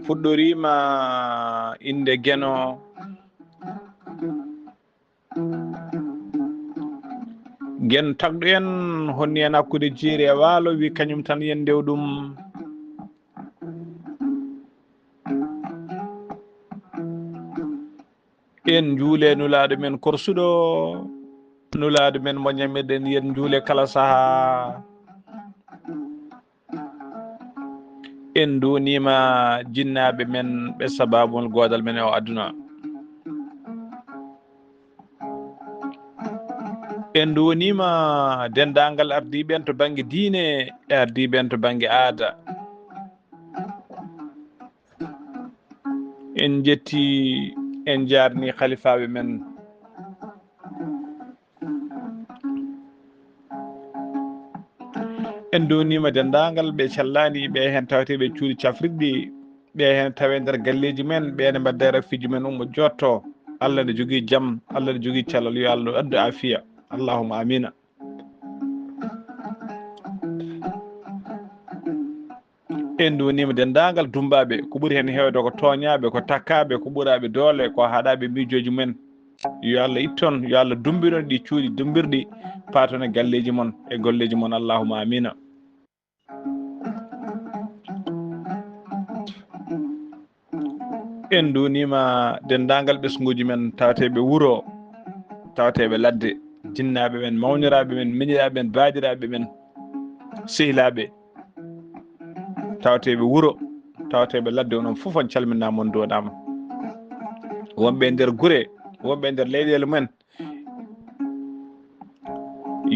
fuɗɗorima inde Gueno Gueno tagɗo en honni en hakkude Jeeri e Waalo wi kañum tan yen ndew ɗum en juule nulaaɗo men korsuɗo nulaaɗo men mo ñamirɗen yen juule kala sahaa en duunima jinnaɓe men ɓe sababol godal men e o aduna en duunima dendagal ardiɓen to banggue diine e ardiɓen to banggue aada en jetti en jarni khalifaɓe men en donima dendagal ɓe cellani ɓe hen tawateɓe cuuɗi cafrirɗi ɓe hen tawe nder galleji men ɓene mbadda raffiji men ummo jotto Allah ne jogui jaam Allah ne jogui cellal yo Allah addu afiya allahumma amina en donima dendagal dumbaɓe ko ɓuuri hen hewde ko toñaɓe ko takkaɓe ko ɓuuraɓe doole ko haɗaɓe miijoji men yo Allah itton yo Allah dumbinon ɗi cuuɗi dumbirɗi patone galleji mon e golleji mon allahumma amina en dunima dendagal ɓesguji men tawateɓe wuuro tawateɓe ladde jinnaɓe men mawniraɓe men miñiraɓe men baadiraɓe men sehilaɓe tawateɓe wuuro tawateɓe ladde onon foof on calminama on donama wonɓe nder guure wonɓe nder leyɗele men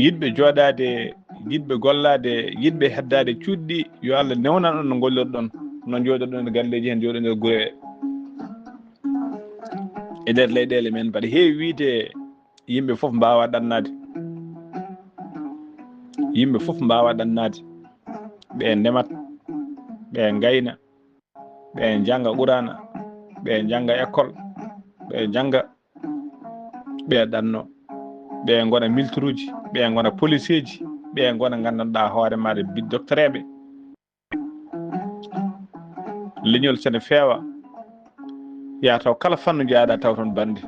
yiɗɓe joɗade yiɗɓe gollade yiɗɓe heddade cuuɗɗi yo Allah newnan on no gollirɗon no jooɗoɗon e galleji hen jooɗo nder guure e nder leyɗele men mbaɗa heewi wiide yimɓe foof mbawa ɗannade yimɓe foof mbawa ɗannade ɓe ndemat ɓe gayna ɓe jangga qurana ɓe jangga école ɓe jangga ɓe ɗanno ɓe gona militaire uji ɓe gona policier ji ɓe gona gandanɗa hoore maɗa bi doctoreɓe leñol sene feewa ya taw kala fannu jaaɗa taw toon bande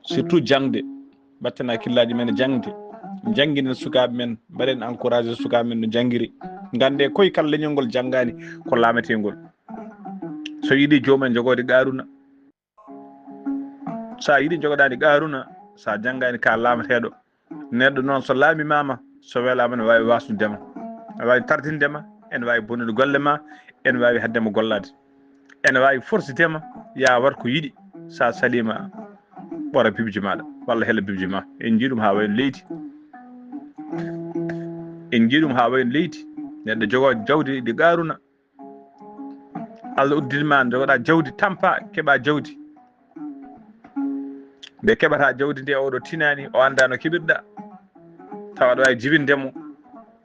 surtout jangde battana killaji men jangde jangguinen sukaɓe men mbaɗen encouragé sukaɓe men no janggiri gande koye kala leñol ngol janggani ko laametegol so yiiɗi jomumen jogode qaruna sa yiiɗi jogoɗani qaruna sa janggani ka laameteɗo neɗɗo noon so laamimama so welama ne wawi wasnudema ne wawi tardindema ene wawi bonnude golle ma ene wawi haddema gollade ene wawi forcitema ya wat ko yiiɗi sa salima ɓora bibji maɗa walla heela bibji ma en jiiɗum ha wayno leydi en jiiɗum ha wayno leydi neɗɗo jogo jawdi ɗi qaruna Allah uddidima jogoɗa jawdi tampa keeɓa jawdi nde keɓata jawdi ndi oɗo tinani o anda no keɓirɗa tawa aɗa wawi jibindemo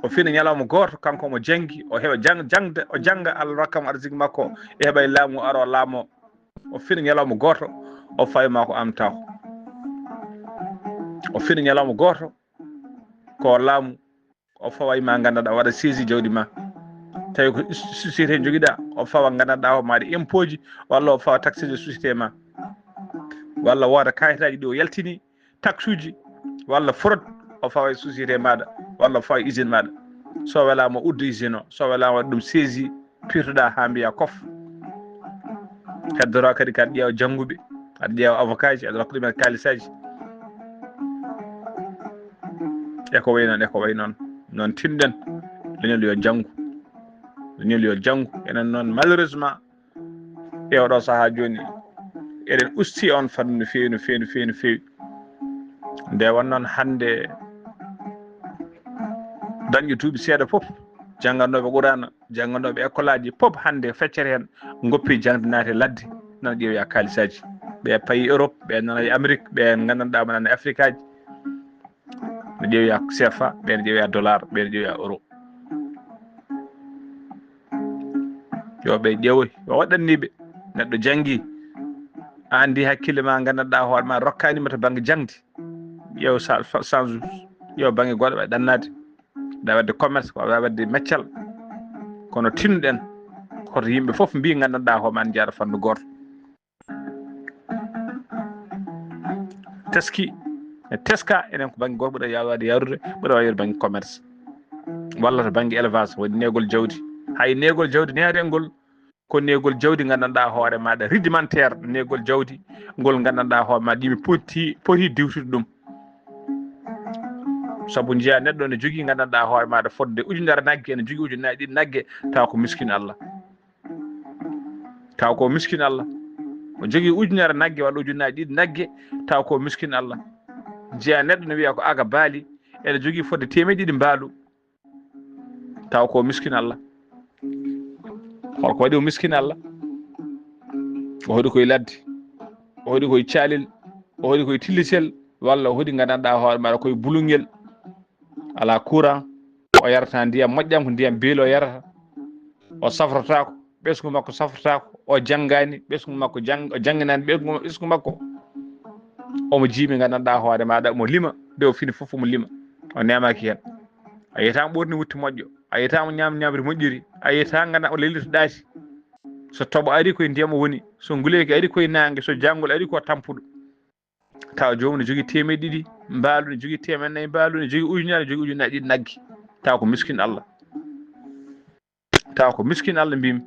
o fina ñalawma goto kanko mo janggi o heeɓa jangde o jangga Allah rokkamo arsiki makko e heeɓa laamu aro laamo o fina ñalawma goto o fayma ko amtaw o fina ñalawma goto ko laamu o fawayma gandanɗa waɗa saisi jawdi ma tawi ko société joguiɗa o fawa gandanɗa o maɗa impôt ji walla o fawa taxe de société ma walla wooda kayitaji ɗi o yaltini taxe uji walla fraude o fawa e société maɗa walla o fawa e usine maɗa so welama udda usine o so welama waɗa ɗum saisi pirtoɗa ha mbiya kof heddora kadi kaɗa ƴeewa jangguɓe aɗa ƴeewa avocat ji aɗa rokka ɗumen kalisaji eko way noon eko way noon noon tinɗen leñol yo janggu leñol yo janggu enen noon malheureusement e oɗo saaha joni eɗen usti on fannu no fewi no fewi no fewi no fewi nde won noon hande dañƴo duuɓi seeɗa foof janggannoɓe qurana janggannoɓe école aji pop hande feccere hen goppi jangde naate ladde nana ƴeewoya kalisaji ɓe payi Europe ɓe nana e Amérique ɓe gandanɗa nana Afrique aji ne ƴeewoya CFA ɓe ne ƴeewoya dollar ɓe ne ƴeewoya euro yo ɓe ƴeewoy yo waɗanniɓe neɗɗo janggi a andi hakkille ma gandanɗa hoore ma rokkanima to banggue jangde ƴeew change ƴeew banggue goɗɗo wawi ɗannade wawi wadde commerce wawi wadde meccal kono tinnuɗen koto yimɓe fof mbi gandanɗa hoore ma ne jaara fannu goto teski e teska enen ko banggue goto ɓuura yawade yarude ɓuura wawde banggue commerce walla to banggue élevage woni negol jawdi hay negol jawdi nerengol ko negol jawdi gandanɗa hoore maɗa rudimentaire negol jawdi ngol gandanɗa hoore maɗa yimɓe poti diwtude ɗum saabu jiiya neɗɗo ne jogui gandanɗa hoore maɗa fodde ujunere naggue ene jogui ujunnaje ɗiɗi naggue taw ko miskine Allah taw ko miskine Allah o jogui ujunere naggue walla ujunnaje ɗiɗi naggue taw ko miskine Allah jiiya neɗɗo ne wiiya ko aga baali ene jogui fodde temedde ɗiɗi mbaalu taw ko miskine Allah holko waɗi o miskine Allah o hoɗi koye ladde o hoɗi koye calel o hoɗi koye tillitel walla o hoɗi gandanɗa hoore maɗa koye bulungel ala courant o yarata ndiyam moƴƴam ko ndiyam beeli o yarata o safrotako ɓesgu makko safrotako o janggani ɓesgu makko o jangginani ɓesgu makko omo jiimi gandanɗa hoore maɗa mo lima nde o fini foof omo lima o nemaki hen a yiyatamo ɓorni wutti moƴƴo a yiyatamo ñamri moƴƴiri a yiyata ganda o lelito ɗaati so tooɓo ari koye ndiyam o woni so nguleyki ari koye nangue so janggol ari ko tampuɗo taw jomum ne jogui temedde ɗiɗi mbaalu ne jogui temedde nayyi mbaalu ne jogui ujunere ne jogui ujunnaje ɗiɗi naggue taw ko miskine Allah taw ko miskine Allah mbimi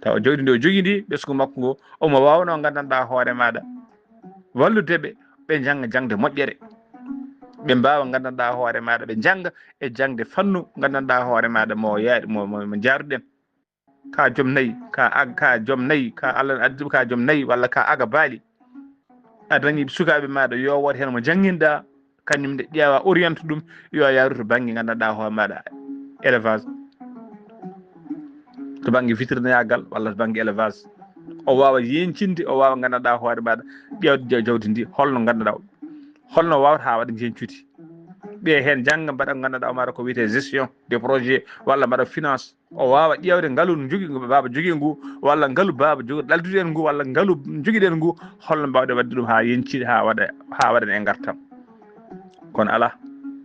taw jawdi ndi o jogui ndi ɓesgu makko ngo omo wawno gandanɗa hoore maɗa walludeɓe ɓe jangga jangde moƴƴere ɓe mbawa gandanɗa hoore maɗa ɓe jangga e jangde fannu gandanɗa hoore maɗa mo yaari mo jaaruɗen ka joom nayyi ka joom nayyi ka Allah addi ka joom nayyi walla ka aga baali a dañi sukaɓe maɗa yo wood hen mo jangguinɗa kañum nde ƴeewa oriente ɗum yo yaaru to banggue gandanɗa hoore maɗa élevage to banggue vitrinagal walla to banggue élevage o wawa yencinde o wawa gandanɗa hoore maɗa ƴewde jawdi ndi holno gandanɗa holno wawata ha waɗa jencuti ɓe hen jangga mbaɗa gandanɗa o maɗa ko wiyete gestion des projets walla mbaɗa finance o wawa ƴewde ngaalu jogui baba jogui ngu walla ngaalu baba jogui ɗalduɗen ngu walla ngaalu joguiɗen ngu holno mbawɗe wadde ɗum ha yencide ha waɗa e gartam kono ala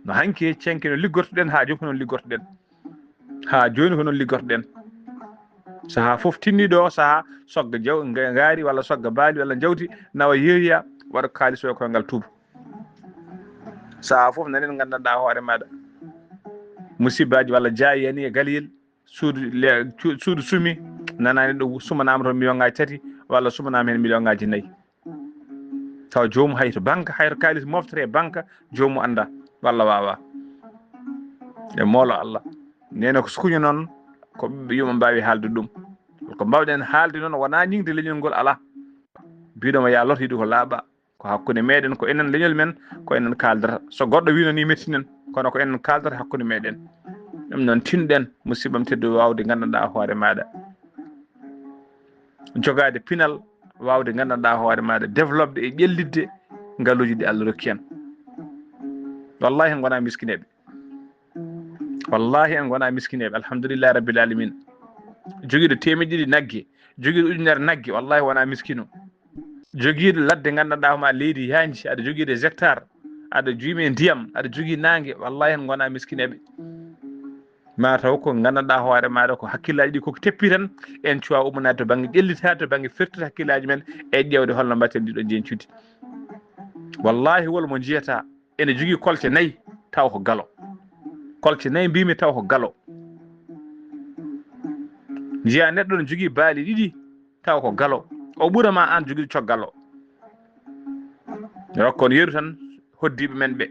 no hanki cenke no liggortoɗen ha joni ko noon liggortoɗen ha joni ko noon liggortoɗen saaha foof tinniɗo o saaha sogga gaari walla sogga baali walla jawdi nawa yeeyoya waɗa kalis o koyngal tuuba saaha foof nanen gandanɗa hoore maɗa musibbaji walla jaayani e galiyel suudu sumi nanani ɗo sumanama toon million ngaji tati walla sumanama hen million ngaji nayyi taw jomum hayto banque hayto kalis moftere banque jomum anda walla wawa e moolo Allah nene ko sukuña noon ko ɓiɓɓe yumma mbawi haalde ɗum ko mbawɗen haalde noon wona ñingde leñol ngol ala mbiɗoma ya lot yiiɗi ko laaɓa ko hakkude meɗen ko enen leñol men ko enen kaldata so goɗɗo wino ni mettinen kono ko enen kaldata hakkude meɗen ɗum noon tinɗen musibbam teddu wawde gandanɗa hoore maɗa jogade pinal wawde gandanɗa hoore maɗa développé e ƴellidde ngaaluji ɗi Allah rokki en wallahi en gona miskineɓe wallahi en gona miskineɓe alhamdulillahi rabbil alamin joguiɗo temedde ɗiɗi naggue joguiɗo ujunere naggue wallahi wona miskino joguiɗo ladde gandanɗa homa leydi yanji aɗa jogui des hectares aɗa juumi e ndiyam aɗa jogui nangue wallahi en gona miskineɓe mataw ko gandanɗa hoore maɗa ko hakkillaji ɗi koko teppi tan en cuwa ummorade to banggue ƴellitade to banggue firtude hakkillaji men e ƴewde holno mbatten ɗiɗo jencudi wallahi wol mo jiyata ene jogui kolce nayyi taw ko galo kolce nayyi mbimi taw ko galo jiiya neɗɗo ne jogui baali ɗiɗi taw ko galo o ɓuurama an joguiɗo coggal o rokkon yeru tan hoddiɓe men ɓe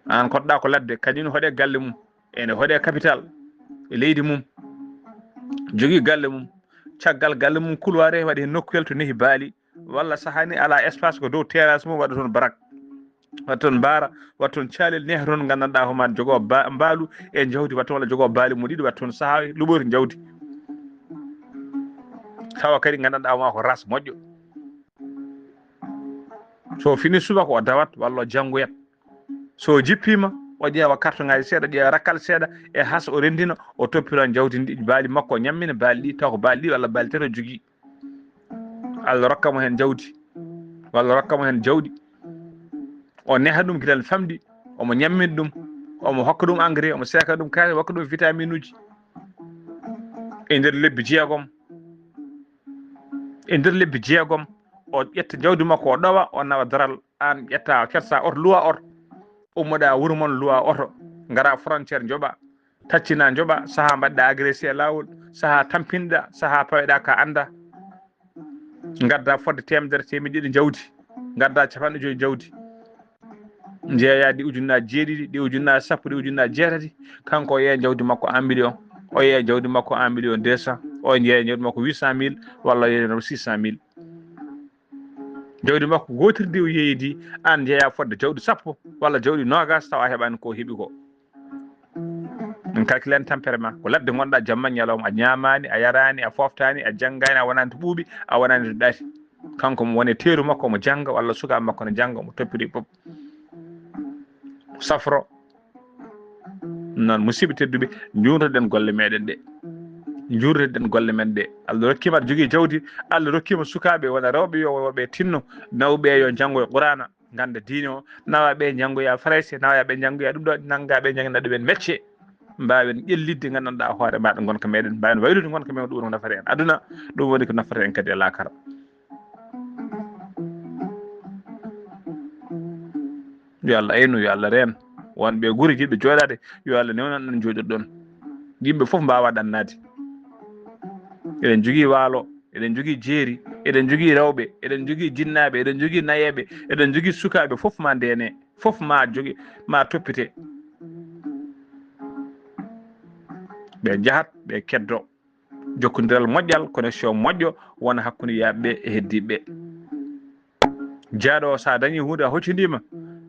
an koɗɗa ko ladde kañum hoɗe galle mum ene hoɗe capital e leydi mum jogui galle mum caggal galle mum couloir e waɗi hen nokkuyel to nehi baali walla sahani ala espace ko dow terrasse mum waɗa toon barak waɗa toon mbaara waɗa toon calel neha toon gandanɗa homa jogo mbaalu e jawdi watta walla jogo baali mo ɗiɗi watta toon saaha luɓori jawdi tawa kadi gandanɗa homa ko ras moƴƴo so fini subaka o dawat walla o janggoyat so jippima o ƴeewa carton ngaji seeɗa ƴeewa rakkal seeɗa e has o rendina o toppira jawdi ndi baali makko o ñammina baali ɗi taw ko baali ɗi walla baali tati o jogui Allah rokkamo hen jawdi walla rokkamo hen jawɗi o neha ɗum guital famɗi omo ñammina ɗum omo hokka ɗum engrais omo seeka ɗum kaake hokka ɗum vitamine uji e nder lebbi jeegom o ƴetta jawdi makko o ɗowa o nawa daral an ƴetta ketsa oto luwa oto ummoɗa wuuro moon luwa oto ngara frontiére joɓa taccina joɓa saaha mbaɗɗa agressé e lawol saaha tampinɗa saaha paweɗa ka anda gadda fodde temedere temedde ɗiɗi jawdi gadda capanɗe joyyi jawdi jeeya ɗi ujunnaji jeeɗiɗi ɗi ujunnaji sappo ɗi ujunnaji jeetati kanko o yeeya jawdi makko 1 million o yeeya jawdi makko 1 million 200 o yeeya jawdi makko 800 000 walla yeeya 600 000 jawdi makko gotirdi o yeeyidi an jeeya fodde jawdi sappo walla jawdi nogas tawa heɓani ko heeɓi ko en calculani tampere ma ko ladde gonɗa jamma ñalawma a ñamani a yarani a foftani a janggani a wonani to ɓuuɓi a wonani to ɗaati kanko mo woni teeru makko omo jangga walla suka makko ne jangga omo toppiri fof safro noon musidɓe tedduɓe jurnoɗen golle meɗen ɗe jurnoɗen golle men ɗe Allah rokkima aɗa jogui jawdi Allah rokkima sukaɓe wona rewɓe yo woɓe tinno nawɓe yo janggoye qur'ana ganda diine o nawaɓe janggoya français nawaɓe janggoya ɗum ɗo nangaɓe jangana ɗumen métier mbawen ƴellidde gandanɗa hoore maɗa gonka meɗen mbawen waylude gonka meɗen ɗum woni ko nafata en aduna ɗum woni ko nafata en kadi e lakara yo Allah aynu yo Allah reen wonɓe guuri jiɗɓe jooɗade yo Allah newnan ɗen jooɗirɗon yimɓe foof mbawa ɗannade eɗen jogui waalo eɗen jogui jeeri eɗen jogui rewɓe eɗen jogui jinnaɓe eɗen jogui nayeɓe eɗen jogui sukaɓe foof ma ndene foof ma jogui ma toppite ɓe jahat ɓe keddo jokkodiral moƴƴal connexion moƴƴo wona hakkude yaaɓeɓe e heddiɓeɓe jaaɗo o sa dañi hunde a hoccudima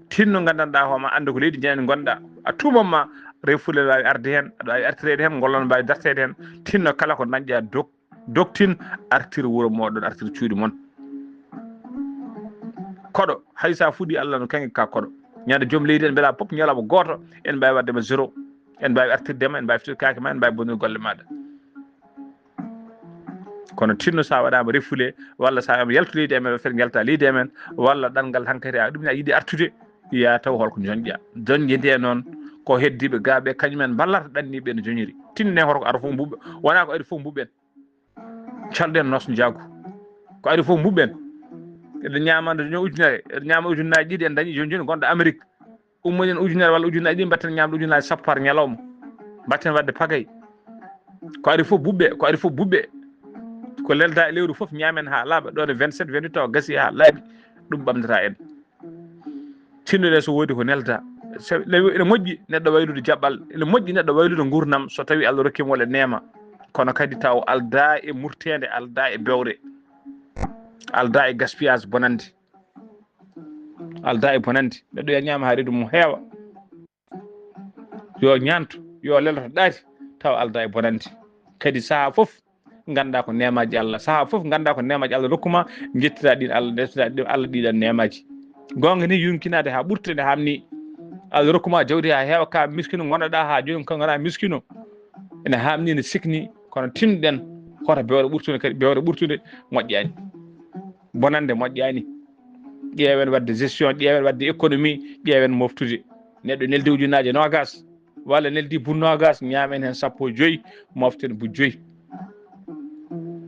tinno gandanɗa hooma anda ko leydi jeenani gonɗa a tumamma refule wawi arde hen aɗa wawi artirede hen gollon mbawi dartede hen tinno kala ko dañƴa doktin artir wuuro moɗon artir cuuɗi moon koɗo haysa fuuɗi Allah no kangi ka koɗo ñande joom leydi en mbela pop ñalawma goto en mbawi waddema 0 en mbawi artirdema en mbawi fitude kaake ma en mbawi bonnude golle maɗa kono tinno sa waɗama refule walla sa wama yaltu leydi emen fete jalta leydi emen walla ɗanngal hankkadi a ɗum a yiiɗi artude ya taw holko joñƴa joñƴe nde noon ko heddiɓe gaaɓe kañumen ballata ɗanniɓe no joñiri tinne hoto ara fof mbuɓe wona ko ari fof mbuɓen calɗen nos jaagu ko ari fof mbuɓen eɗen ñamande daño ujunere eɗen ñama ujunnaji ɗiɗi en dañi joni joni gonɗo Amérique ummonen ujunere walla ujunnaji ɗiɗi mbatten ñamde ujunnaji sappo par ñalawma mbatten wadde pagay ko ari fof buɓɓe ko ari fof buɓɓe ko lelda e lewru fof ñamen ha laaɓa ɗon e 27 28 taw gasi ha laaɓi ɗum ɓamdata en tinnoɗe so woodi ko nelda ene moƴƴi neɗɗo waylude jaɓɓal ene moƴƴi neɗɗo waylude gurdam so tawi Allah rokkima wole neema kono kadi taw alda e murtede alda e bewre alda e gaspillage bonande alda e bonande neɗɗo ya ñama ha reedu mum heewa yo ñanto yo leloto ɗaati taw alda e bonande kadi saaha foof ganda ko nemaji Allah saaha foof ganda ko nemaji Allah rokkuma jettira ɗin Allah jettira ɗin Allah ɗiɗan nemaji gonga ni yumkinade ha ɓurti nde hamni Allah rokkuma jawdi ha heewa ka miskino gonɗoɗa ha joni ko gona miskino ene hamni ne sikni kono tinɗen hoto bewre ɓurtude kadi bewre ɓurtude moƴƴani bonande moƴƴani ƴeewen wadde gestion ƴeewen wadde économie ƴeewen moftude neɗɗo neldi ujunnaje nogas walla neldi bun nogas ñamen hen sappo joyyi moften bu joyyi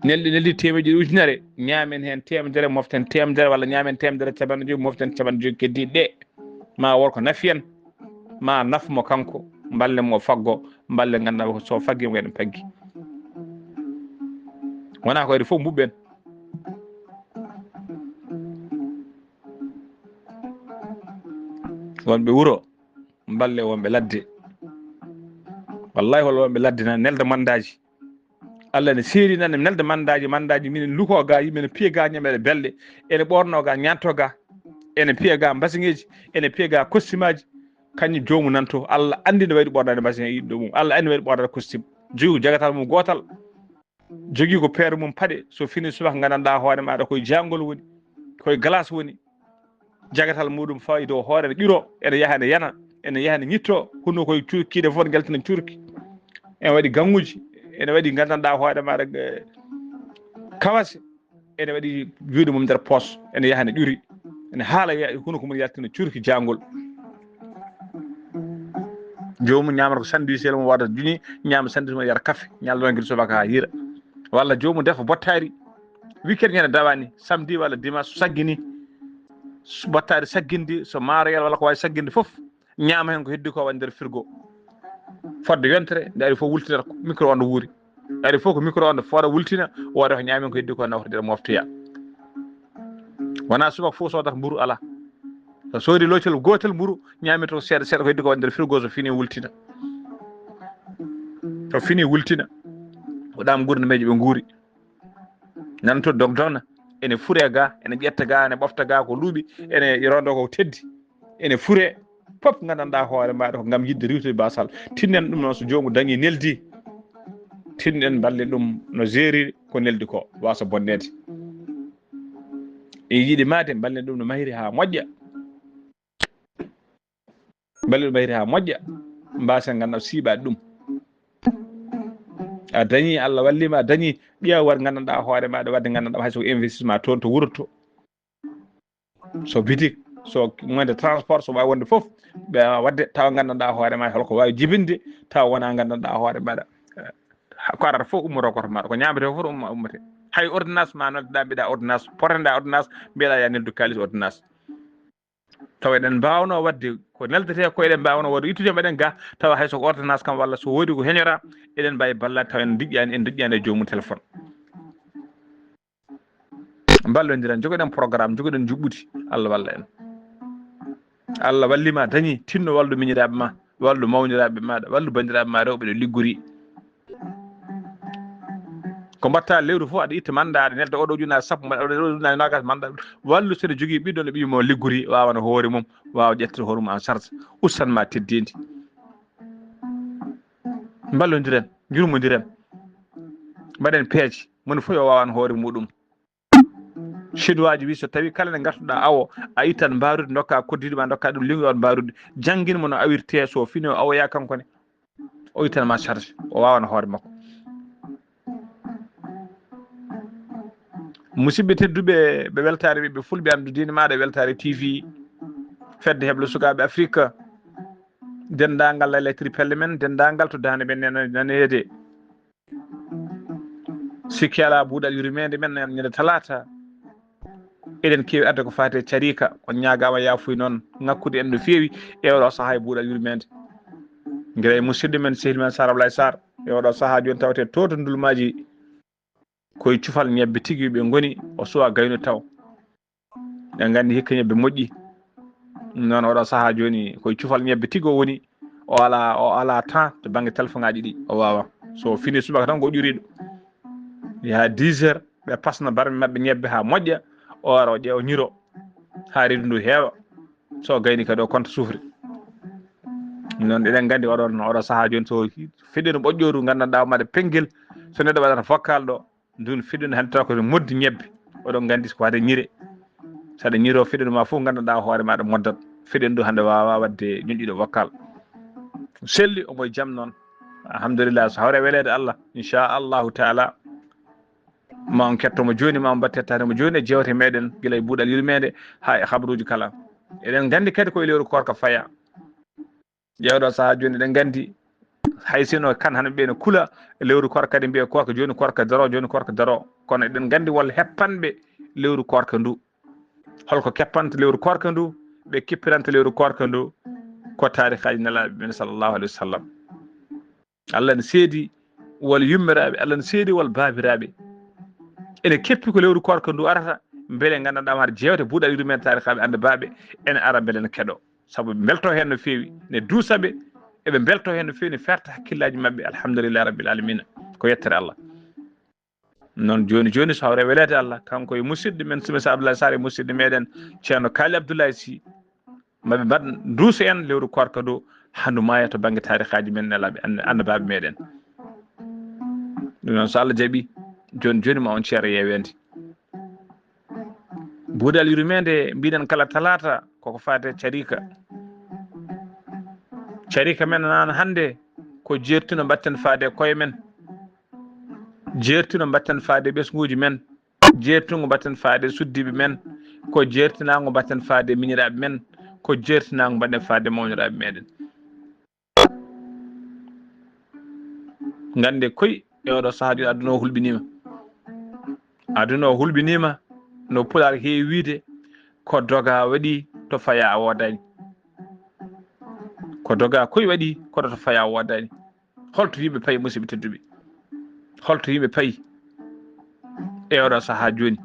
neldi temedde ujunere ñamen hen temedere moften temedere walla ñamen temedere capanɗe joyyi moften capanɗe joyyi keddiɗe ɗe ma worko nafiyen ma nafmo kanko ballen mo faggo balle ganduɗa ko so faggimo eɗen paggi wona ko adi fof mbuɓɓen wonɓe wuuro balle wonɓe ladde wallahi hol wonɓe ladde nan nelde mandaji Allah ne seeri nan nelde mandaji minen luko ga yimɓe piye ga ñamele belɗe ene ɓorno ga ñanto ga ene piye ga mbasiŋeji ene piye ga costume aji kañum jomum nanto Allah andi ne waɗi ɓordade mbasiŋe yiɗɗo mum Allah andi waɗi ɓordade costume jogi ko jagatal mum gotal jogui ko peere mum paɗe so fini subaka gandanɗa hoore maɗa koye jangol woni koye glace woni jagatal muɗum fawi dow hoore ne ɓiro ene yaha ne yana ene yaha ne ñitto hunno koye curkiide fof ne jaltina curki ene waɗi ganguji ene waɗi gandanɗa hoore maɗa kawase ene waɗi juuɗe mum nder poche ene yaha ne ƴuri ene haala hunno ko mum yaltina curki jangol jomum ñamata ko sandwich mo wada juni ñama sandwich mo yara café ñallo ngir subaka ha hira walla jomum defa bottari weekend ñene dawani samedi walla dimanche saggini bottari saggindi so maaro yel walla ko wawi sagginde foof ñama hen ko heddi ko woni nder frigo fodde yontere nde ari fof wultinata ko micro onde wuuri ari fof ko micro onde fooda wultina wooda ko ñamen ko heddi ko nawtade moftoya wona subaka fof sodata mburu ala so soodi loccol gotel mburu ñamete ko seeɗa seeɗa ko heddi ko woni nder frigo so fini wultina so fini wultina ɗam gurnameji ɓe guuri nan to dogdogna ene fure ga ene ƴetta ga ene ɓofta ga ko luuɓi ene rondo ko teddi ene fure fof gandanɗa hoore maɗa ko gam yidde riwtude basal tinnen ɗum noon so jomum dañi neldi tinnen balle ɗum no gériri ko neldi ko wasa bonnede e yiiɗi made balle ɗum no mahiri ha moƴƴa balle ɗum mahiri ha moƴƴa mbasen gandam siiɓade ɗum a dañi Allah wallima a dañi ɓiya war gandanɗa hoore maɗa wadde gandanɗa hayso ko investissement toon to wuuro to so bitik so moyde transport so wawi wonde foof ɓe wadde tawa gandanɗa hoore maɗa holko wawi jibinde tawa wona gandanɗa hoore maɗa ko arata fof ummoto koto maɗa ko ñamete fof ummate hay ordonnance ma noddeɗa mbiɗa ordonnance potenda ordonnance mbiyeɗa ya neldu kalis ordonnance tawa eɗen mbawno wadde ko neldete ko eɗen mbawno wadde ittude mbaɗen ga tawa hayso ko ordonnance kam walla so woodi ko heñora eɗen mbawi ballade tawa en diƴƴani e jomum téléphone ballodiren jogoɗen programme jogoɗen juɓɓudi Allah walla en Allah wallima dañi tinno wallu miñiraɓe ma wallu mawniraɓe maɗa wallu bandiraɓe ma rewɓe ɗo liggori ko mbatta lewru fof aɗa itta manda aɗa nelda oɗo ujunnaje sappo mbaɗa oɗo ujunnaje nogas manda wallu sene jogui ɓiɗɗo no ɓiyumo liggori wawana hoore mum wawa ƴettude hoore mum en charge ustanma teddedi ballodiren jurmodiren mbaɗen peeje moni fof yo wawan hoore muɗum chinois ji wi so tawi kala nde gartuɗa awo a ittan mbarude dokka koddiɗo ma dokka ɗum lingo on mbarude jangguinmo no awirte so fini o awoya kankone o ittanma charge o wawana hoore makko musidɓe tedduɓe ɓe weltare ɓe fulɓe andudine maɗa weltare TV fedde heble sukaɓe Afrique dendagal laylatiri pelle men dendagal to dande men nanede sikki ala buuɗal yurmede men ñande talata eɗen kewi adde ko fate carika ko ñagama yafuy noon ngakkude en no fewi e oɗo saaha e buuɗal yurmede guila e musidɗo men sehil men Sar Ablaye Sarr e oɗo saaha joni tawte toto ndulmaji koye cufal ñebbe tigui ɓe goni o suwa gaynu taw en gandi hikka ñebbe moƴƴi noon oɗo saaha joni koye cufal ñebbe tigui o woni o ala temps to banggue téléphone ngaji ɗi o wawa so fini subaka tan ko ƴuriɗo ya 10 heures ɓe pasna barme mabɓe ñebbe ha moƴƴa o ara o ƴeewa ñiro ha reedu ndu heewa so gayni kadi o konta sufri noon eɗen gandi oɗo saaha joni so fiɗino ɓoƴƴoru gandanɗa maɗa penguel so neɗɗo waɗata vocal ɗo ndun fiɗino hande taw ko moddi ñebbe oɗon gandi ko wade ñire saɗa ñiro fiɗino ma fof gandanɗa hoore maɗa moddat fiɗen ɗo hande wawa wadde ñoƴƴiɗo vocal selli omo jaam noon alhamdulillah so hawre welede Allah inchallahu taala ma on kettomo joni ma on battettanemo joni e jewte meɗen guila e buuɗal yurmede ha e habaruji kala eɗen gandi kadi koye lewru korka faya ƴewɗo saaha joni eɗen gandi hay sino kan hande ɓe ne kuula lewru korka kadi mbiye korka joni korka daro joni korka daro kono eɗen gandi walla heppanɓe lewru korka ndu holko keppanta lewru korka ndu ɓe kippiranta lewru korka ndu ko tarikaji nelaɓe men sallllahu alayhi wa sallam Allah ne seedi wol yummiraɓe Allah ne seedi wol babiraɓe ene keppi ko lewru korka ndu arata beele gandanɗa haɗa jewte buuɗal yurmen tarikaɓe ande baɓe ene ara beele ne keeɗo saabu ɓe belto hen no fewi ne duusaɓe eɓe belto hen no fewi ne ferta hakkillaji mabɓe alhamdulillahi rabbil alamina ko yettere Allah noon joni joni so hawre welede Allah kanko e musidɗo men Mr Abdoulaye Sarr e musidɗo meɗen ceerno Kaali Abdoulaye Sy maɓe mbaɗ duusa en lewru korka ndu handu maya to banggue tarikaji men nelaɓe annabaɓe meɗen ɗum noon so Allah jaaɓi joni joni ma on ceero yewede buuɗal yurmede mbiɗen kala talata koko fate carika men nan hande ko jertuno mbatten faade koye men jertuno mbatten faade ɓesguji men jertugo mbatten faade suddiɓe men ko jertinago mbatten faade miñiraɓe men ko jertinago mbaɗen faade mawniraɓe meɗen gande koy e oɗo saaha aduna o hulɓinima aduna o hulɓinima no pular heewi wiide ko doga waɗi to faya a wodani ko doga koye waɗi koɗo to faya a wodani holto yimɓe payi musidɓe tedduɓe holto yimɓe payi e oɗo saaha joni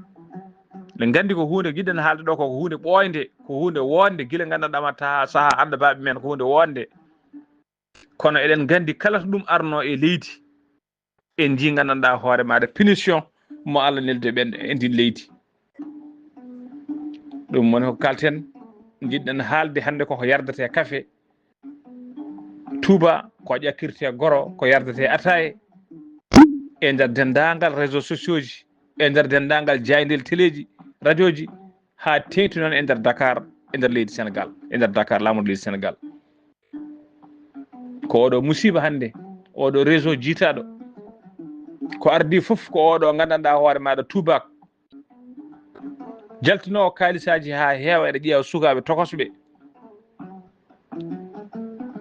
ɓe gandi ko hunde giɗen haalde ɗo ko hunde ɓoyde ko hunde wonde guila gandanɗama ta saaha arda baɓe men ko hunde wonde kono eɗen gandi kala to ɗum arno e leydi en ji gandanɗa hoore maɗa punition mo Allah nelde ɓen e ndi leydi ɗum woni ko kalten jiɗɗen haalde hande koko yardete kafe Touba ko ƴakkirte goro ko yardete ataye e nder dendagal réseau sociaux ji e nder dendagal jaydel téléji radio ji ha tengti noon e nder Dakar e nder leydi Sénégal e nder Dakar laamuɗo leydi Sénégal ko oɗo musiba hande oɗo réseau jiitaɗo ko ardi foof ko oɗo gandanɗa hoore maɗa Touba jaltinowo kalisaji ha heewa eɗe ƴeewa sukaɓe tokosɓe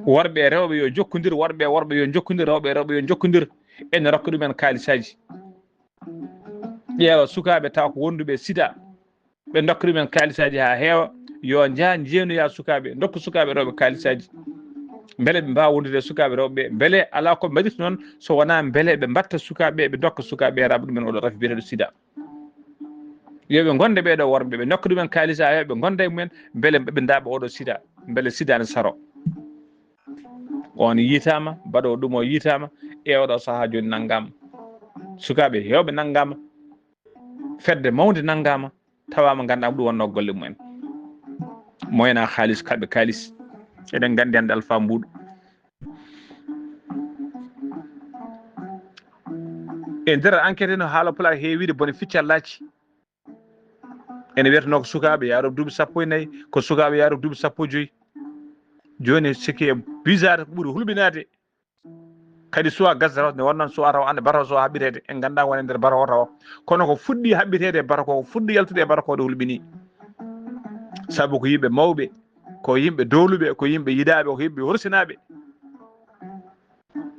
worɓe e rewɓe yo jokkodir worɓe e worɓe yo jokkodir rewɓe e rewɓe yo jokkodir ene rokka ɗumen kalisaji ƴeewa sukaɓe taw ko wonduɓe sida ɓe dokka ɗumen kalisaji ha heewa yo jaa jeenoya sukaɓe dokka sukaɓe rewɓe kalisaji beele ɓe mbawa wondude sukaɓe rewɓe beele ala ko mbaɗirta noon so wona beele ɓe mbatta sukaɓe ɓe dokka sukaɓe raɓa ɗumen oɗo rafi biyeteɗo sida yoɓe gonde ɓeɗo worɓe ɓe dokka ɗumen kalisa ha ɓe gonda e mumen beele ɓe daaɓa oɗo sida beele sida ne saro on yitama mbaɗo ɗum o yitama e oɗo saaha joni nanggama sukaɓe hewɓe nanggama fedde mawde nanggama tawama ganduɗa ɗum wonno golle mumen moyena haalis kaɓe kalis eɗen gandi hande Alpha Mbuuɗo e nder enquête no haala Pulaar heewide bone ficcallaji ene wiyeteno ko sukaɓe yaroɓe duuɓi 14 ko sukaɓe yaroɓe duuɓi 15 joni sikki e bizarre ko ɓuuri hulɓinade kadi suwa gasdata ne wonnoon suwa taw ande baraw so haɓirede en ganda wone nder baraw taw kono ko fuɗɗi haɓirede e bara ko fuɗɗi yaltude e bara ko ɗo hulɓini saabu ko yimɓe mawɓe ko yimɓe dowluɓe ko yimɓe yiɗaɓe ko yimɓe horsinaɓe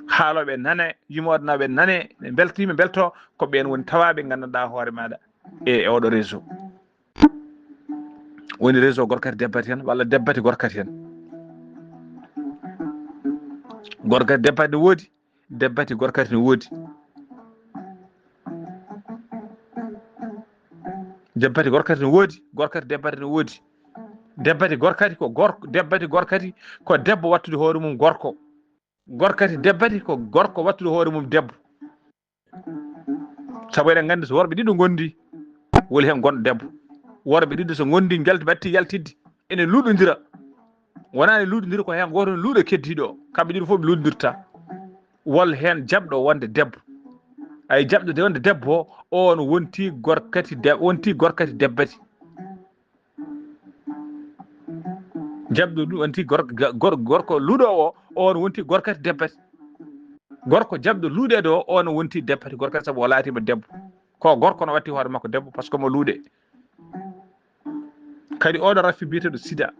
haaloɓe nane yimoɗanaɓe nane ɓe beltima belto ko ɓen woni tawaɓe gandanɗa hoore maɗa e oɗo réseau woni réseau gorkati debbati hen walla debbati gorkati hen gorkati debbati ne woodi debbati gorkati ne woodi debbati gorkati ne woodi gorkati debbati ne woodi debbati gorkati ko gorko debbati gorkati ko debbo wattude hoore mum gorko gorkati debbati ko gorko wattude hoore mum debbo saabu eɗen gandi so worɓe ɗiɗo gondi woni hen gonɗo debbo worɓe ɗiɗo so gondi batti yaltidde ene luuɗodira wonani luuɗodira ko hen goto ne luuɗo keddiɗo o kamɓe ɗiɗo foof ɓe luuɗodirta wol hen jabɗo wonde debbo ay jabɗo de wonde debbo o on wonti gorkati debbati jabɗo ɗum wonti gorko luuɗowo o on wonti gorkati debbati gorko jabɗo luuɗede o on wonti debbati gorkati saabu o laatima debbo ko gorko no watti hoore makko debbo par ce que mo luuɗe kadi oɗo raffi biyeteɗo sida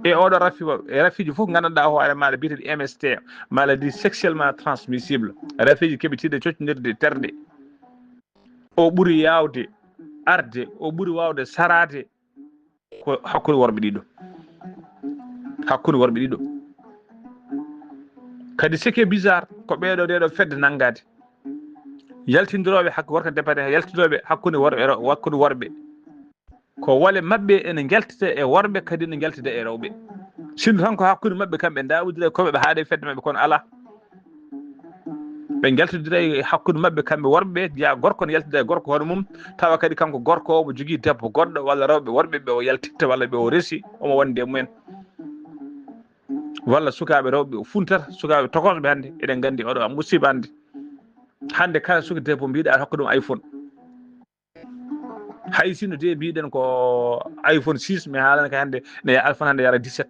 e oɗo raffi e raffiji fof gandanɗa hoore maɗa biyeteɗo MST maladie sexuellement transmissible raffiji keɓetiɗe coccodirde terde o ɓuuri yawde arde o ɓuuri wawde sarade ko hakkude worɓe ɗiɗo kadi sike bizarre ko ɓeɗo ɗeɗo fedde nanggade yaltodiroɓe hakkude worka debbate yaltodiroɓe hakkude worɓe ko wole mabɓe ene jaltita e worɓe kadi ne jaltida e rewɓe sinno tan ko hakkude mabɓe kamɓe dawodira koɓe ɓe haade fedde mabɓe kono ala ɓe jaltodira e hakkude mabɓe kamɓe worɓe jeeya gorko ne yaltida e gorko hono mum tawa kadi kanko gorko omo jogui debbo goɗɗo walla rewɓe worɓe ɓe o yaltitta walla ɓe o resi omo wonde e mumen walla sukaɓe rewɓe o funtata sukaɓe tokosoɓe hande eɗen gandi oɗo musiba hande kala suka debbo mbiɗa hokka ɗum iPhone hay sinno de mbiɗen ko iPhone 6 mais haalana ka hande ne iPhone hande yara 17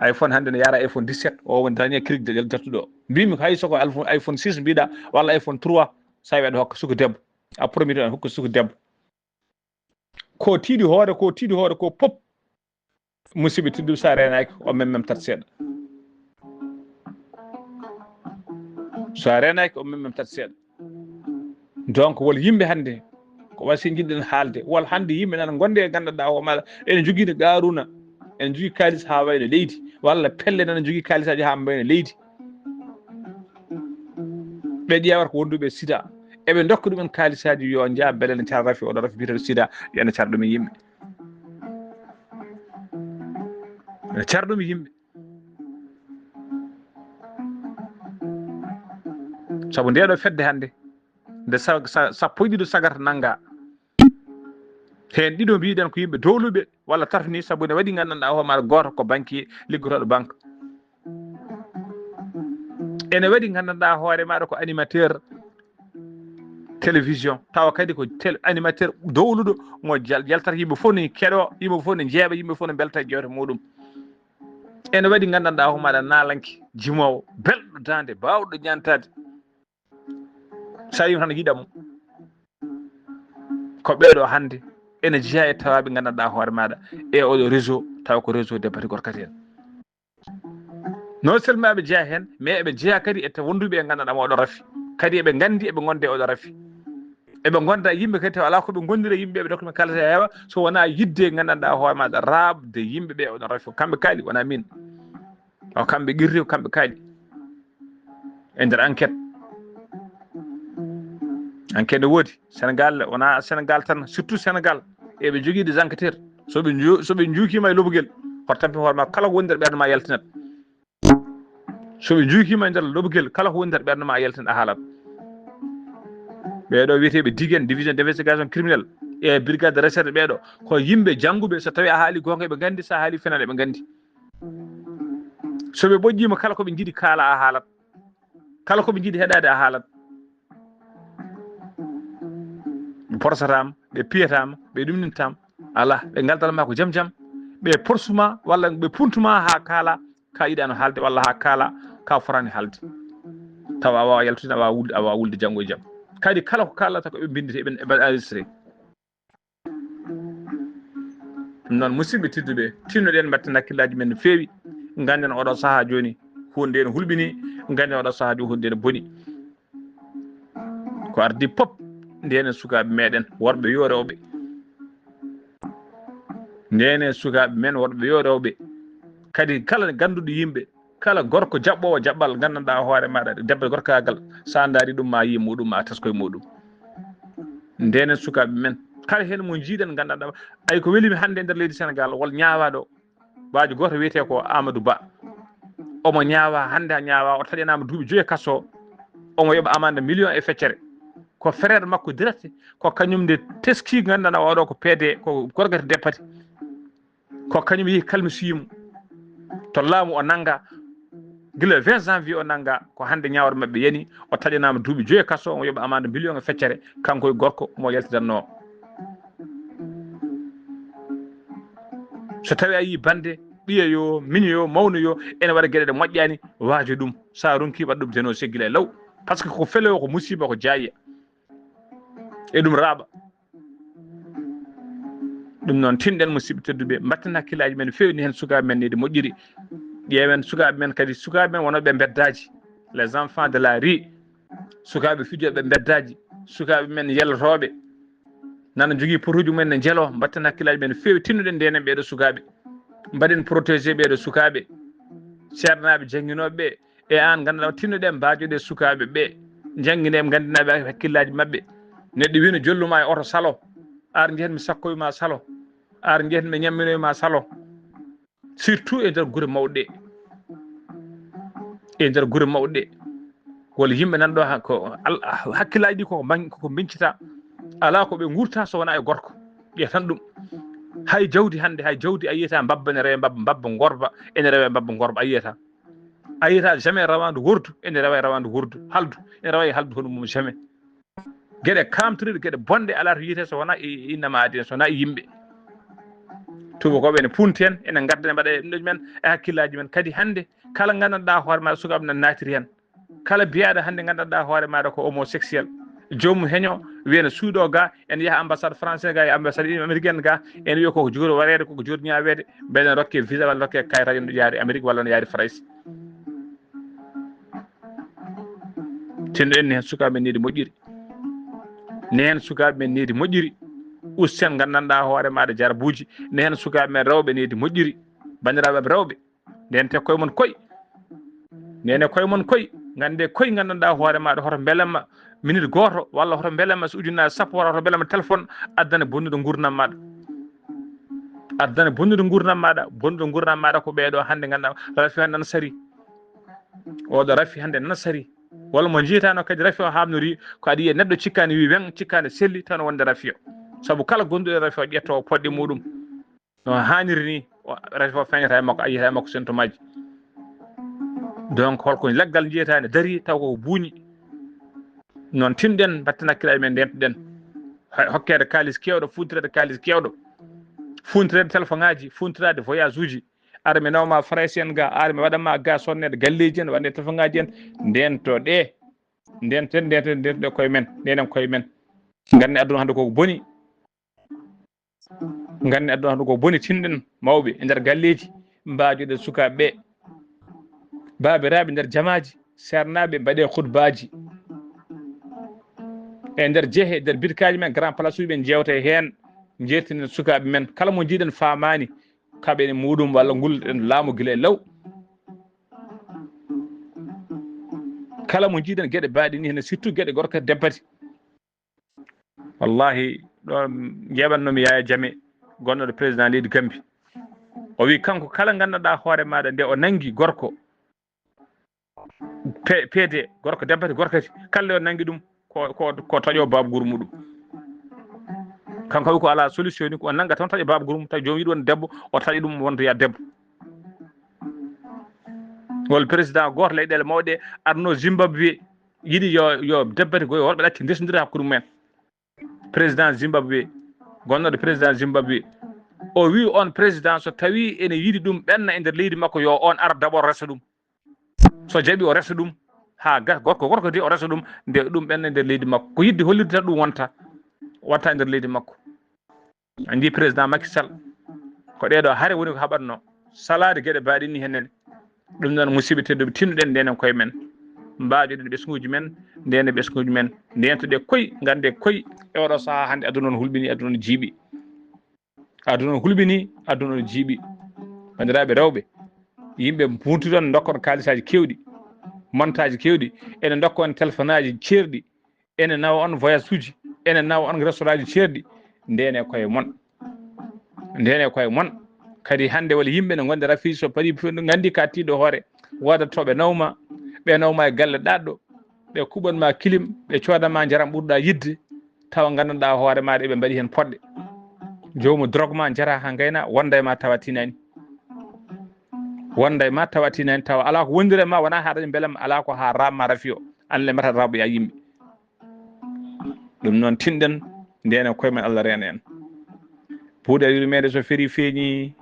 iPhone hande ne yara iPhone 17 o woni dernier cri jattuɗo o mbimi hay soko iPhone 6 mbiɗa walla iPhone 3 sa wi aɗa hokka suka debbo a premier aɗa hokka suka debbo ko tiiɗi hoore ko pop musidɓe tedduɓe sa renaki o memtat seeɗa so a renaki o mem tati seeɗa donc wol yimɓe hannde ko wasi jiɗɗen haalde wol hannde yimɓe nana gonde e ganduɗa o maɗa ene joguino garuna ene jogui kalis ha wayno leydi walla pelle nana jogui kalisaji ha mbayno leydi ɓe ƴewata ko wonduɓe sida eɓe dokka ɗumen kalisaji yo jaa beele ne cara rafi oɗo rafi biteɗo sida yo ene cara ɗum e yimɓe ene cara ɗum e yimɓe saabu ndeɗo fedde hannde nde sappo e ɗiɗo sagata nangga hen ɗiɗo mbiɗen ko yimɓe dowluɓe walla tartani saabu ne waɗi gandanɗa homaɗa goto ko banque liggotoɗo banque ene waɗi gandanɗa hoore maɗa ko animateur télévision tawa kadi ko animateur dowluɗo mo jaltata yimɓe fof ne keeɗo yimɓe fof ne jeeɓa yimɓe fof ne belta e jewte muɗum ene waɗi gandanɗa homaɗa nalanke jimowo belɗo dande bawɗo ñantade sa yima tan yiɗamo ko ɓeeɗo hannde ene jeeya e tawaɓe gandanɗa hoore maɗa e oɗo réseau tawa ko réseau debati gorkate en non seulement ɓe jeeya hen mais eɓe jeeya kadi e wonduɓe e gandanɗa oɗo rafi kadi eɓe gandi eɓe gonde oɗo rafi eɓe gonda yimɓe kadi tawa ala koɓe gondiri e yimɓe ɓe dokkuma kalata heewa so wona yidde gandanɗa hoore maɗa rabde yimɓeɓe oɗo rafi kamɓe kaali wona min o kamɓe qirri ko kamɓe kaali e nder enquête ne woodi Sénégal wona Sénégal tan surtout Sénégal eɓe jogui des enquêteurs soɓe juukima e lobguel hoto tampi hoore ma kala ko woni nder ɓerde ma yaltinat soɓe juukima e nder lobguel kala ko woni nder ɓerde ma yaltinat a haalat ɓeɗo wiyeteɓe digen division d' investigation criminelle e brigade de recherche ɓeɗo ko yimɓe jangguɓe so tawi a haali gonga eɓe gandi sa haali fenal eɓe gandi soɓe ɓoƴƴima kala koɓe jiiɗi kaala a haalat kala koɓe jiiɗi heɗade a haalat ɓe porsatama ɓe piyatama ɓe ɗumnintama ala ɓe galdanma ko jaam jaam ɓe porsuma walla ɓe puntuma ha kaala ka yiɗano haalde walla ha kaala ka forani haalde tawa a wawa yaltude a wawa wulde janggo e jaam kadi kala ko kaalata ko ɓe bindite eɓe enregistré ɗum noon musidɓe tedduɓe tinnoɗen mbatten hakkillaji men no feewi ganden oɗo saaha joni hunde ne hulɓini ganden oɗo saaha joni hunde ne booni ko ardi pop ndene sukaɓe meɗen worɓe yo rewɓe ndene sukaɓe men worɓe yo rewɓe kadi kala ganduɗo yimɓe kala gorko jaɓɓowo jaɓɓal gandanɗa hoore maɗa debbo gorkagal sa daari ɗum ma yi muɗum ma taskoye muɗum ndene sukaɓe men kala hen mo jiiɗen gandanɗa ay ko welimi hannde e nder leydi Sénégal wol ñawaɗo waji goto wiyete ko Amadou Ba omo ñaawa hannde a ñaawa o taƴanama duuɓi 5 kasso omo yoɓa amande million e feccere ko frère makko direct ko kañum nde teski gandanɗa oɗo ko PD ko gorgata depati ko kañum yeehi kalmi suyimo to laamu o nangga guila 20 janvier o nangga ko hannde ñawre mabɓe yani o taƴanama duuɓi 5 kasso omo yoɓa amande million e feccere kanko e gorko mo yaltidanno so tawi a yi bande ɓiya yo miño yo mawno yo ene waɗa gueɗe ɗe moƴƴani waajo ɗum sa ronki waɗa ɗum teno seggila e law par ce que ko felewo ko musiba ko jaayiya e ɗum raaɓa ɗum noon tinɗen musidɓe tedduɓe mbatten hakkillaji men fewni hen sukaɓe men nide moƴƴiri ƴeewen sukaɓe men kadi sukaɓe men wonoɓe beddaji les enfants de la rue sukaɓe fijoɓe beddaji sukaɓe men yellotoɓe nana jogui potuji mumen ne jeelo mbatten hakkillaji men fewi tinnuɗen ndenen ɓeɗo sukaɓe mbaɗen protégé ɓeɗo sukaɓe ceernaɓe jangguinoɓeɓe e an ganduɗa tinnuɗen mbajoɗe sukaɓe ɓe jangguineɓe gandinaɓe hakkillaji mabɓe neɗɗo wino jolluma e oto salo ar jeeyanmi sakkoyma salo ar jeeyanmi ñamminoyma salo surtout e nder guure mawɗe e nder guure mawɗe walla yimɓe nanɗo ko hakkillaji ɗi koko bincita ala ko ɓe gurta so wona e gorko ƴeya tan ɗum hay jawdi hannde hay jawdi a yiyata mbabba ne rewe mbabba gorba ene rewe mbabba gorba a yiyata jamais rawandu wordu ene rewa e rawandu wordu haldu ene rewa e haldu hono mum jamais gueɗe kamtoriɗe gueɗe bonɗe ala to yiyete so wona innama adina so wona e yimɓe tubakoɓe ene punti hen ene gadda ne mbaɗa ɗum ɗoji men e hakkillaji men kadi hannde kala gandanɗa hoore maɗa sukaɓe nan natiri hen kala biyaɗo hannde gandanɗa hoore maɗa ko homosexuel jomum heño wiyene suuɗo ga ene yaaha ambassade français ga e ambassade américaine ga ene wiya koko joori waɗede koko joori ñawede mbeɗen rokke visa walla rokke kayitaji no yaari Amérique walla no yaari France tinno en hen sukaɓe needi moƴƴiri ne hen sukaɓe men needi moƴƴiri usten gandanɗa hoore maɗa jarabuji ne hen sukaɓe men rewɓe needi moƴƴiri bandiraɓe rewɓe nden te koye mon koye nene koye mon koye gande koye gandanɗa hoore maɗa hoto beelamma minute goto walla hoto beelamma so ujunnaje sappo walla hoto beelamma téléphone addana bonnude gurdam maɗa addana bonnude gurdam maɗa bonnude gurdam maɗa ko ɓeeɗo hande ganduɗa rafi hande nana sari oɗo rafi hande nana sari walla mo jiyatano kadi rafi o hamnori ko aɗa yiya neɗɗo cikkani wi wen cikkani selli tan wonde rafi o saabu kala gonduɗo rafi o ƴetto poɗɗe muɗum no hanniri ni rafi o feñata e makko a yiyata e makko symptôme aji donc holko leggal jiyatani daari taw ko buuñi noon tinɗen batten hakkille men ndentoɗen hokkede kalis kewɗo funtirede kalis kewɗo funtirede téléphone ngaji funtirade voyage uji ara mi nawma France en ga ara mi waɗanma ga sonnede galleji en wande téléphone ngaji en ndento ɗe ndento koye men ndenen koye men gandi aduna hande koko booni gandi aduna hande koko booni tinɗen mawɓe e nder galleji mbajoɗen sukaɓeɓe babiraɓe nder jamaji sernaɓe mbaɗe khutbaji e nder jeehe nder bitkaji men grand place uji ɓe jewta hen jettinen sukaɓe men kala mo jiiɗen famani kaɓene muɗum walla gulɗen laamu guila e law kala mo jiiɗen gueɗe baɗi ni hen surtout gueɗe gorko debbati wallahi ɗo jeɓannomi Yaya Jammeh gonnoɗo président leydi Gambie o wi kanko kala gandanɗa hoore maɗa nde o nangui gorko peede gorko debbati gorkati kala o nangui ɗum ko taƴo babgour muɗum kanko wi ko ala solution ni ko nangga tan taƴa babgour mum tawi jomum yiɗi wonde debbo o taƴa ɗum wontoya debbo wol président goto leyɗele mawɗe arno Zimbabwe yiɗi yo debbati goye wolɓe ɗacci ndesdira hakkude mumen président Zimbabwe gonnoɗo président Zimbabwe o wi on président so tawi ene yiɗi ɗum ɓenna e nder leydi makko yo on ara d'abord resa ɗum so jaaɓi o resa ɗum ha gorko de o resa ɗum nde ɗum ɓenna e nder leydi makko ko yidde hollirde tan ɗum wonta e nder leydi makko andi président Macky Sall ko ɗeɗo haare woni ko haɓatno salade gueɗe baɗini henen ɗum noon musidɓe tedduɓe tinnuɗen ndenen koye men mbajoɗen ɓesguji men ndene ɓesguji men ndentoɗe koye gande koye e oɗo saaha hande aduna on hulɓini aduna on jiiɓi aduna on hulɓini aduna on jiiɓi bandiraɓe rewɓe yimɓe buntuɗon dokkon kalisaji kewɗi montaji kewɗi ene dokka on téléphone aji cerɗi ene nawa on voyage uji ene nawa on restaurant ji cerɗi ndene koye mon ndene koye mon kadi hande walla yimɓe ne gonde rafi so paari gandi ka tiɗo hoore wodatoɓe nawma ɓe nawma e galle ɗaɗɗo ɓe kuɓanma kilim ɓe codanma jaram ɓurɗa yidde tawa gandanɗa hoore maɗa eɓe mbaɗi hen poɗɗe jomum drogue ma jara ha gayna wonda e ma tawa tinani wonda e ma tawa tinani tawa ala ko wondiri e ma wona ha daña beelam ala ko ha ramma rafi o Allah mata raboya yimɓe ɗum noon tinɗen ndenen koye men Allah reena en puuɗe yurmede so feeri feeñi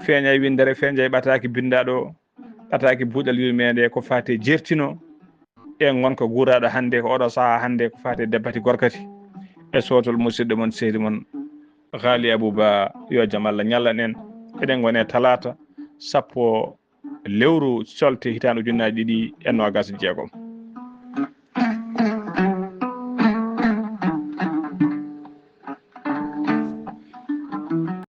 feeña windere feeña ɓataki bindaɗo ɓataki buuɗal yurmede ko fate jertino e gonka guuraɗo hande ko oɗo saaha hande ko fate debbati gorkati e sotol musidɗo moon sehdi moon Haali Abouba yo jaam Allah ñallan en eɗen gone talata sappo lewru solte hitande ujunnaje ɗiɗi e nogas jeegom